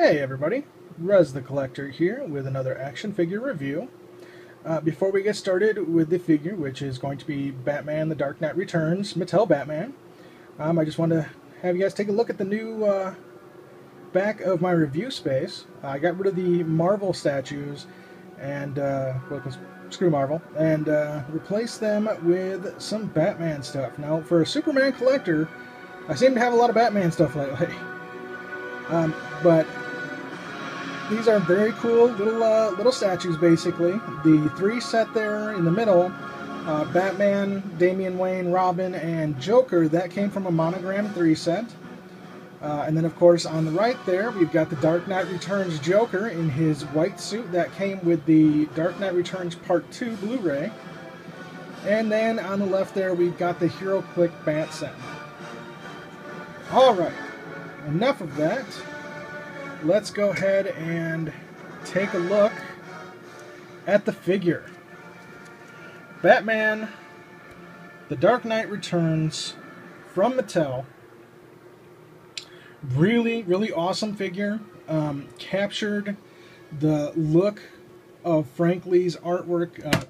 Hey everybody, Rez the Collector here with another action figure review. Before we get started with the figure, which is going to be Batman The Dark Knight Returns, Mattel Batman, I just want to have you guys take a look at the new back of my review space. I got rid of the Marvel statues, and, well, 'cause screw Marvel, and replaced them with some Batman stuff. Now, for a Superman collector, I seem to have a lot of Batman stuff lately. But these are very cool little statues, basically. The three set there in the middle, Batman, Damian Wayne, Robin, and Joker, that came from a Monogram 3 set. And then, of course, on the right there, we've got the Dark Knight Returns Joker in his white suit. That came with the Dark Knight Returns Part 2 Blu-ray. And then on the left there, we've got the Hero Click Bat set. Alright, enough of that. Let's go ahead and take a look at the figure. Batman, The Dark Knight Returns from Mattel. Really, really awesome figure. Captured the look of Frank Lee's artwork.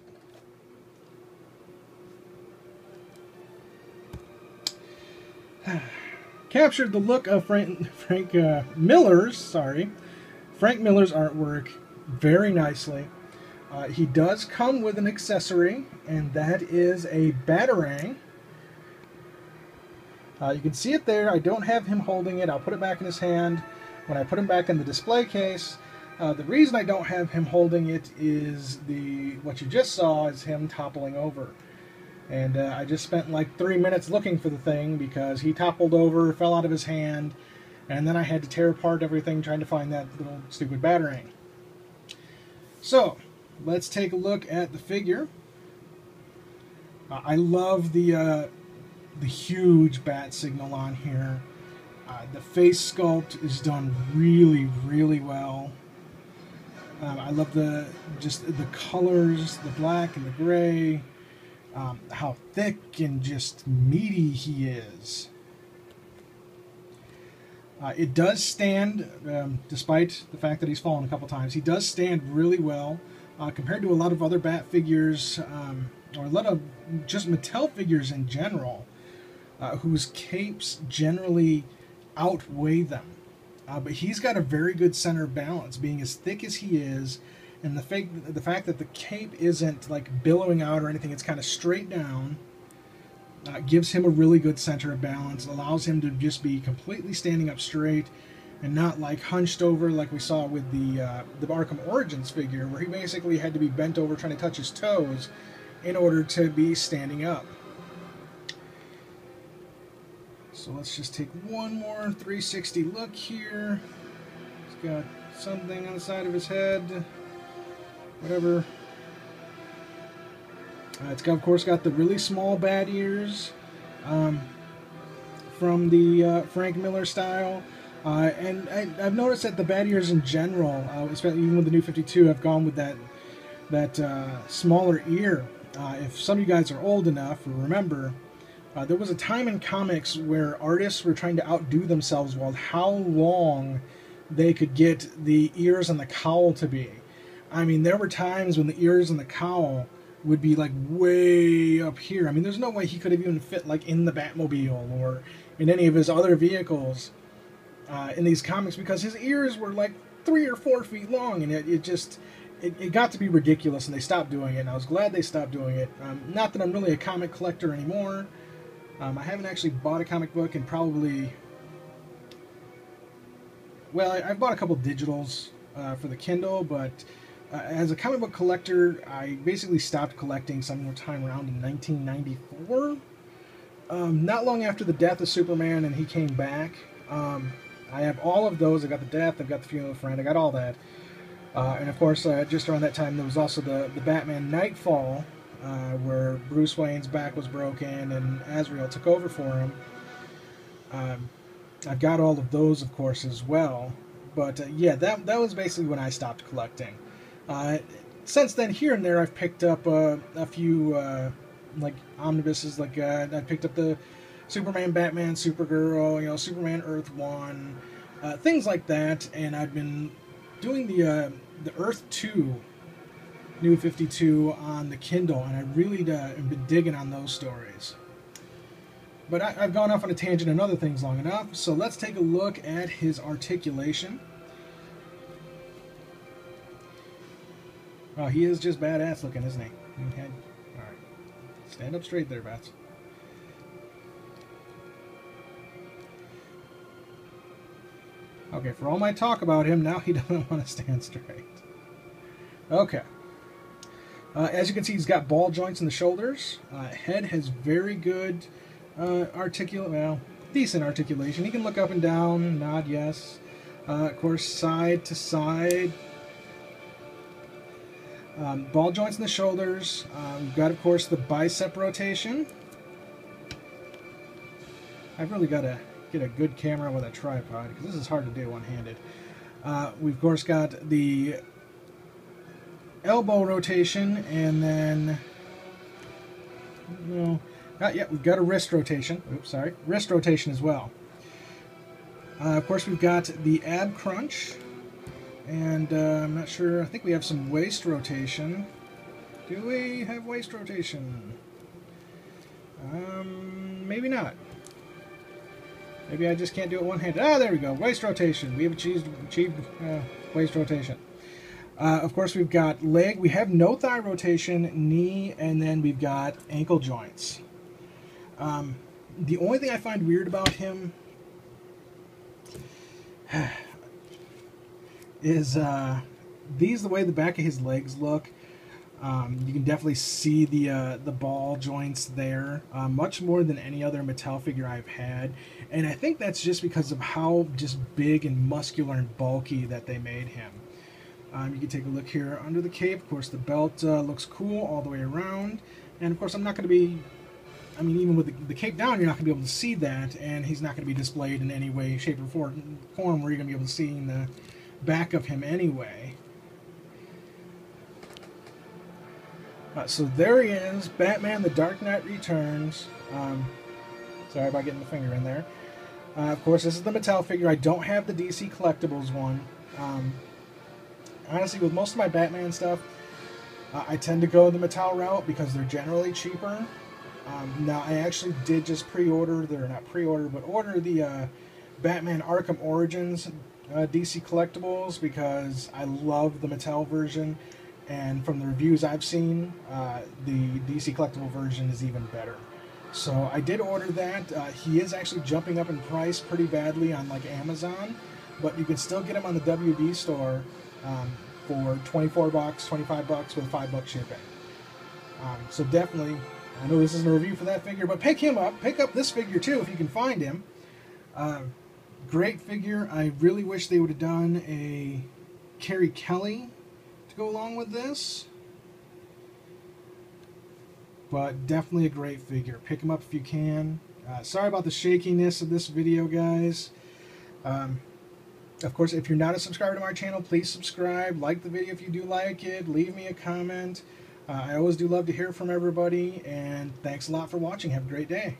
Captured the look of Frank Miller's artwork very nicely. He does come with an accessory, and that is a Batarang. You can see it there. I don't have him holding it. I'll put it back in his hand when I put him back in the display case. The reason I don't have him holding it is what you just saw is him toppling over. And I just spent like 3 minutes looking for the thing because he toppled over, fell out of his hand, and then I had to tear apart everything trying to find that little stupid Batarang. So, let's take a look at the figure. I love the huge bat signal on here. The face sculpt is done really, really well. I love the colors, the black and the gray. How thick and just meaty he is. It does stand, despite the fact that he's fallen a couple times, he does stand really well compared to a lot of other Bat figures, or a lot of just Mattel figures in general, whose capes generally outweigh them. But he's got a very good center of balance, being as thick as he is. And the fact that the cape isn't like billowing out or anything, it's kind of straight down, gives him a really good center of balance, allows him to just be completely standing up straight and not like hunched over like we saw with the Arkham Origins figure, where he basically had to be bent over trying to touch his toes in order to be standing up. So let's just take one more 360 look here. He's got something on the side of his head. Whatever. It's got, of course, got the really small bat ears from the Frank Miller style. And I've noticed that the bat ears in general, especially even with the new 52, have gone with that smaller ear. If some of you guys are old enough or remember, there was a time in comics where artists were trying to outdo themselves with how long they could get the ears and the cowl to be. I mean, there were times when the ears and the cowl would be like way up here. I mean, there's no way he could have even fit like in the Batmobile or in any of his other vehicles in these comics, because his ears were like 3 or 4 feet long, and it got to be ridiculous, and they stopped doing it, and I was glad they stopped doing it. Not that I'm really a comic collector anymore. I haven't actually bought a comic book in probably... Well, I've bought a couple digitals for the Kindle, but... as a comic book collector, I basically stopped collecting sometime around in 1994. Not long after the death of Superman and he came back. I have all of those. I got the death, I've got the funeral of a friend, I got all that. And of course, just around that time, there was also the Batman Nightfall, where Bruce Wayne's back was broken and Azrael took over for him. I've got all of those, of course, as well. But yeah, that was basically when I stopped collecting. Since then, here and there, I've picked up a few like omnibuses. Like I picked up the Superman, Batman, Supergirl, Superman Earth 1, things like that. And I've been doing the Earth 2 New 52 on the Kindle, and I really have been digging on those stories. But I've gone off on a tangent on other things long enough, so let's take a look at his articulation. Oh, he is just badass looking, isn't he? Okay. Alright. Stand up straight there, Bats. Okay, for all my talk about him, now he doesn't want to stand straight. Okay. As you can see, he's got ball joints in the shoulders. Head has very good decent articulation. He can look up and down, nod yes. Of course, side to side. Ball joints in the shoulders. We've got, of course, the bicep rotation. I've really got to get a good camera with a tripod, because this is hard to do one-handed. We've, of course, got the elbow rotation, and then... No. Yeah, we've got a wrist rotation. Oops, sorry. Wrist rotation as well. Of course, we've got the ab crunch. And I'm not sure. I think we have some waist rotation. Do we have waist rotation? Maybe not. Maybe I just can't do it one-handed. Ah, there we go. Waist rotation. We have achieved waist rotation. Of course, we've got leg. We have no thigh rotation, knee, and then we've got ankle joints. The only thing I find weird about him is the way the back of his legs look. You can definitely see the ball joints there, much more than any other Mattel figure I've had, and I think that's just because of how just big and muscular and bulky that they made him. You can take a look here under the cape. Of course, the belt looks cool all the way around, and of course, I'm not going to be. I mean, even with the cape down, you're not going to be able to see that, and he's not going to be displayed in any way, shape, or form where you're going to be able to see in the back of him anyway. So there he is, Batman the Dark Knight Returns. Sorry about getting the finger in there. Of course, this is the Mattel figure. I don't have the DC Collectibles one. Honestly, with most of my Batman stuff, I tend to go the Mattel route because they're generally cheaper. Now, I actually did just pre-order, order the Batman Arkham Origins DC Collectibles because I love the Mattel version, and from the reviews I've seen, the DC Collectible version is even better. So I did order that. He is actually jumping up in price pretty badly on like Amazon, but you can still get him on the WB store for $24, $25 with $5 shipping. So definitely, I know this isn't a review for that figure, but pick him up. Pick up this figure too if you can find him. Great figure. I really wish they would have done a Carrie Kelly to go along with this. But definitely a great figure. Pick him up if you can. Sorry about the shakiness of this video, guys. Of course, if you're not a subscriber to my channel, please subscribe. Like the video if you do like it. Leave me a comment. I always do love to hear from everybody, and thanks a lot for watching. Have a great day.